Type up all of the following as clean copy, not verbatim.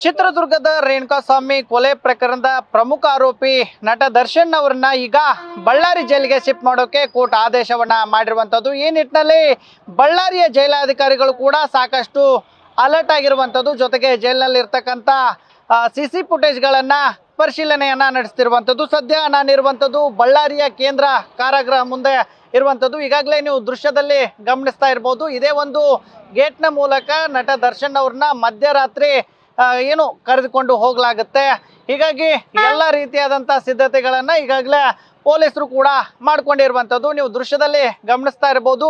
ಚಿತ್ರದುರ್ಗದ ರೇಣುಕಾಸ್ವಾಮಿ ಕೊಲೆ ಪ್ರಕರಣದ ಪ್ರಮುಖ ಆರೋಪಿ ನಟ ದರ್ಶನ್ ಅವರನ್ನ ಈಗ ಬಳ್ಳಾರಿ ಜೈಲಿಗೆ ಶಿಫ್ಟ್ ಮಾಡೋಕೆ ಕೋರ್ಟ್ ಆದೇಶವನ್ನ ಮಾಡಿರುವಂತದ್ದು. ಈ ನಿಟ್ಟಿನಲ್ಲಿ ಬಳ್ಳಾರಿಯ ಜೈಲಾಧಿಕಾರಿಗಳು ಕೂಡ ಸಾಕಷ್ಟು ಅಲರ್ಟ್ ಆಗಿರುವಂತದ್ದು. ಜೊತೆಗೆ ಜೈಲಿನಲ್ಲಿ ಇರ್ತಕ್ಕಂಥ ಸಿಸಿ ಫುಟೇಜ್ಗಳನ್ನ ಪರಿಶೀಲನೆಯನ್ನ ನಡೆಸ್ತಿರುವಂತದ್ದು. ಸದ್ಯ ನಾನಿರುವಂತದ್ದು ಬಳ್ಳಾರಿಯ ಕೇಂದ್ರ ಕಾರಾಗೃಹ ಮುಂದೆ ಇರುವಂತದ್ದು. ಈಗಾಗಲೇ ನೀವು ದೃಶ್ಯದಲ್ಲಿ ಗಮನಿಸ್ತಾ ಇರಬಹುದು. ಇದೇ ಒಂದು ಗೇಟ್ನ ಮೂಲಕ ನಟ ದರ್ಶನ್ ಅವ್ರನ್ನ ಮಧ್ಯರಾತ್ರಿ ಏನು ಕರೆದುಕೊಂಡು ಹೋಗಲಾಗುತ್ತೆ. ಹೀಗಾಗಿ ಎಲ್ಲ ರೀತಿಯಾದಂಥ ಸಿದ್ಧತೆಗಳನ್ನ ಈಗಾಗಲೇ ಪೊಲೀಸರು ಕೂಡ ಮಾಡ್ಕೊಂಡಿರುವಂಥದ್ದು ನೀವು ದೃಶ್ಯದಲ್ಲಿ ಗಮನಿಸ್ತಾ ಇರಬಹುದು.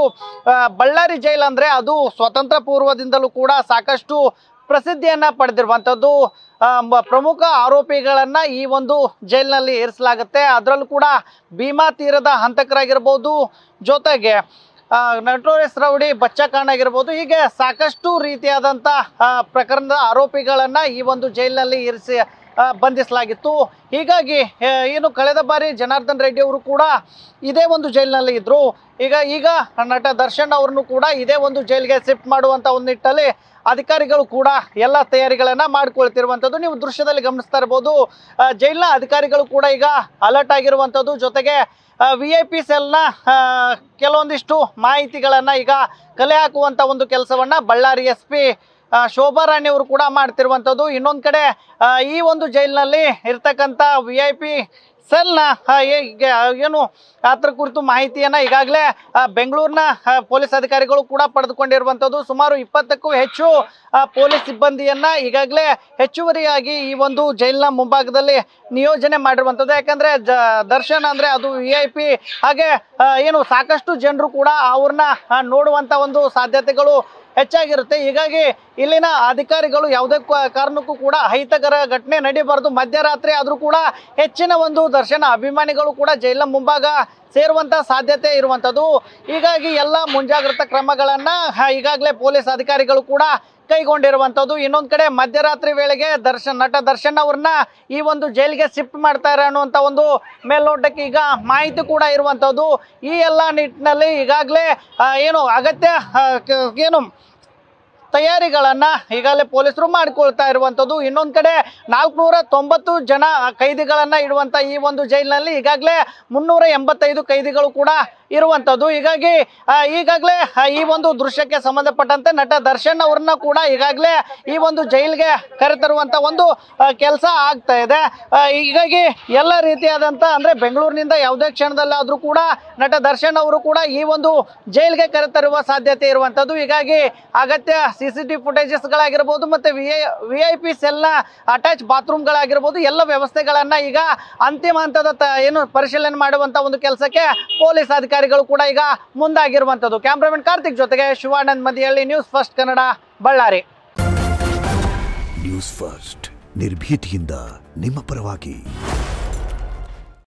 ಬಳ್ಳಾರಿ ಜೈಲ್ ಅಂದ್ರೆ ಅದು ಸ್ವತಂತ್ರ ಪೂರ್ವದಿಂದಲೂ ಕೂಡ ಸಾಕಷ್ಟು ಪ್ರಸಿದ್ಧಿಯನ್ನ ಪಡೆದಿರುವಂಥದ್ದು. ಪ್ರಮುಖ ಆರೋಪಿಗಳನ್ನ ಈ ಒಂದು ಜೈಲಿನಲ್ಲಿ ಇರಿಸಲಾಗುತ್ತೆ. ಅದರಲ್ಲೂ ಕೂಡ ಭೀಮಾ ತೀರದ ಹಂತಕರಾಗಿರ್ಬೋದು, ಜೊತೆಗೆ ನಟೋರಿಯಸ್ ರೌಡಿ ಬಚ್ಚಾ ಖಾನ್ ಆಗಿರ್ಬೋದು, ಹೀಗೆ ಸಾಕಷ್ಟು ರೀತಿಯಾದಂಥ ಪ್ರಕರಣದ ಆರೋಪಿಗಳನ್ನ ಈ ಒಂದು ಜೈಲಿನಲ್ಲಿ ಇರಿಸಿ ಬಂಧಿಸಲಾಗಿತ್ತು. ಹೀಗಾಗಿ ಏನು ಕಳೆದ ಬಾರಿ ಜನಾರ್ದನ್ ರೆಡ್ಡಿ ಅವರು ಕೂಡ ಇದೇ ಒಂದು ಜೈಲಿನಲ್ಲಿ ಇದ್ರು. ಈಗ ನಟ ದರ್ಶನ್ ಅವ್ರನ್ನು ಕೂಡ ಇದೇ ಒಂದು ಜೈಲಿಗೆ ಶಿಫ್ಟ್ ಮಾಡುವಂತ ಒಂದು ನಿಟ್ಟಲ್ಲಿ ಅಧಿಕಾರಿಗಳು ಕೂಡ ಎಲ್ಲ ತಯಾರಿಗಳನ್ನ ಮಾಡ್ಕೊಳ್ತಿರುವಂಥದ್ದು ನೀವು ದೃಶ್ಯದಲ್ಲಿ ಗಮನಿಸ್ತಾ ಇರ್ಬೋದು. ಜೈಲಿನ ಅಧಿಕಾರಿಗಳು ಕೂಡ ಈಗ ಅಲರ್ಟ್ ಆಗಿರುವಂಥದ್ದು. ಜೊತೆಗೆ VIP ಸೆಲ್ನ ಕೆಲವೊಂದಿಷ್ಟು ಮಾಹಿತಿಗಳನ್ನ ಈಗ ಕಲೆ ಹಾಕುವಂತ ಒಂದು ಕೆಲಸವನ್ನ ಬಳ್ಳಾರಿ SP ಶೋಭಾ ರಾಣಿ ಅವರು ಕೂಡ ಮಾಡ್ತಿರುವಂಥದ್ದು. ಇನ್ನೊಂದು ಕಡೆ ಈ ಒಂದು ಜೈಲಿನಲ್ಲಿ ಇರ್ತಕ್ಕಂಥ VIP ಸೆಲ್ನ ಏನು ಅದ್ರ ಕುರಿತು ಮಾಹಿತಿಯನ್ನ ಈಗಾಗಲೇ ಬೆಂಗಳೂರಿನ ಪೊಲೀಸ್ ಅಧಿಕಾರಿಗಳು ಕೂಡ ಪಡೆದುಕೊಂಡಿರುವಂಥದ್ದು. ಸುಮಾರು 20ಕ್ಕೂ ಹೆಚ್ಚು ಪೊಲೀಸ್ ಸಿಬ್ಬಂದಿಯನ್ನ ಈಗಾಗಲೇ ಹೆಚ್ಚುವರಿಯಾಗಿ ಈ ಒಂದು ಜೈಲಿನ ಮುಂಭಾಗದಲ್ಲಿ ನಿಯೋಜನೆ ಮಾಡಿರುವಂಥದ್ದು. ಯಾಕಂದ್ರೆ ದರ್ಶನ್ ಅಂದ್ರೆ ಅದು VIP, ಹಾಗೆ ಏನು ಸಾಕಷ್ಟು ಜನರು ಕೂಡ ಅವ್ರನ್ನ ನೋಡುವಂತ ಒಂದು ಸಾಧ್ಯತೆಗಳು ಹೆಚ್ಚಾಗಿರುತ್ತೆ. ಹೀಗಾಗಿ ಇಲ್ಲಿನ ಅಧಿಕಾರಿಗಳು ಯಾವುದೇ ಕಾರಣಕ್ಕೂ ಕೂಡ ಅಹಿತಕರ ಘಟನೆ ನಡೀಬಾರ್ದು. ಮಧ್ಯರಾತ್ರಿ ಆದ್ರೂ ಕೂಡ ಹೆಚ್ಚಿನ ಒಂದು ದರ್ಶನ ಅಭಿಮಾನಿಗಳು ಕೂಡ ಜೈಲಿನ ಮುಂಭಾಗ ಸೇರುವಂತ ಸಾಧ್ಯತೆ ಇರುವಂತದ್ದು. ಹೀಗಾಗಿ ಎಲ್ಲ ಮುಂಜಾಗ್ರತಾ ಕ್ರಮಗಳನ್ನ ಈಗಾಗಲೇ ಪೊಲೀಸ್ ಅಧಿಕಾರಿಗಳು ಕೂಡ ಕೈಗೊಂಡಿರುವಂತದ್ದು. ಇನ್ನೊಂದು ಕಡೆ ಮಧ್ಯರಾತ್ರಿ ವೇಳೆಗೆ ನಟ ದರ್ಶನ್ ಅವ್ರನ್ನ ಈ ಒಂದು ಜೈಲಿಗೆ ಶಿಫ್ಟ್ ಮಾಡ್ತಾರೆ ಅನ್ನುವಂತ ಒಂದು ಮೇಲ್ನೋಟಕ್ಕೆ ಈಗ ಮಾಹಿತಿ ಕೂಡ ಇರುವಂತದ್ದು. ಈ ಎಲ್ಲ ನಿಟ್ಟಿನಲ್ಲಿ ಈಗಾಗಲೇ ಏನು ಅಗತ್ಯ ಏನು ತಯಾರಿಗಳನ್ನ ಈಗಾಗಲೇ ಪೊಲೀಸರು ಮಾಡಿಕೊಳ್ತಾ ಇರುವಂಥದ್ದು. ಇನ್ನೊಂದು ಕಡೆ 490 ಜನ ಕೈದಿಗಳನ್ನ ಇಡುವಂತ ಈ ಒಂದು ಜೈಲಿನಲ್ಲಿ ಈಗಾಗಲೇ 385 ಕೈದಿಗಳು ಕೂಡ ಇರುವಂಥದ್ದು. ಹೀಗಾಗಿ ಈಗಾಗಲೇ ಈ ಒಂದು ದೃಶ್ಯಕ್ಕೆ ಸಂಬಂಧಪಟ್ಟಂತೆ ನಟ ದರ್ಶನ್ ಅವ್ರನ್ನ ಕೂಡ ಈಗಾಗಲೇ ಈ ಒಂದು ಜೈಲಿಗೆ ಕರೆತರುವಂತ ಒಂದು ಕೆಲಸ ಆಗ್ತಾ ಇದೆ. ಹೀಗಾಗಿ ಎಲ್ಲ ರೀತಿಯಾದಂತ ಅಂದ್ರೆ ಬೆಂಗಳೂರಿನಿಂದ ಯಾವುದೇ ಕ್ಷಣದಲ್ಲಾದ್ರೂ ಕೂಡ ನಟ ದರ್ಶನ್ ಅವರು ಕೂಡ ಈ ಒಂದು ಜೈಲಿಗೆ ಕರೆತರುವ ಸಾಧ್ಯತೆ ಇರುವಂತದ್ದು. ಹೀಗಾಗಿ ಅಗತ್ಯ CCTV ಫುಟೇಜಸ್ಗಳಾಗಿರ್ಬೋದು ಮತ್ತೆ VIP ಸೆಲ್ನ ಅಟ್ಯಾಚ್ ಬಾತ್ರೂಮ್ಗಳಾಗಿರ್ಬೋದು ಎಲ್ಲ ವ್ಯವಸ್ಥೆಗಳನ್ನ ಈಗ ಅಂತಿಮ ಹಂತದ ಏನು ಪರಿಶೀಲನೆ ಮಾಡುವಂತ ಒಂದು ಕೆಲಸಕ್ಕೆ ಪೊಲೀಸ್ ಅಧಿಕಾರಿಗಳು ಕೂಡ ಈಗ ಮುಂದಾಗಿರುವಂತದ್ದು. ಕ್ಯಾಮ್ರಾಮನ್ ಕಾರ್ತಿಕ್ ಜೊತೆಗೆ Shivanand Madihalli, news first Kannada, Ballari. News first ನಿರ್ಭೀತಿಯಿಂದ ನಿಮ್ಮ ಪರವಾಗಿ.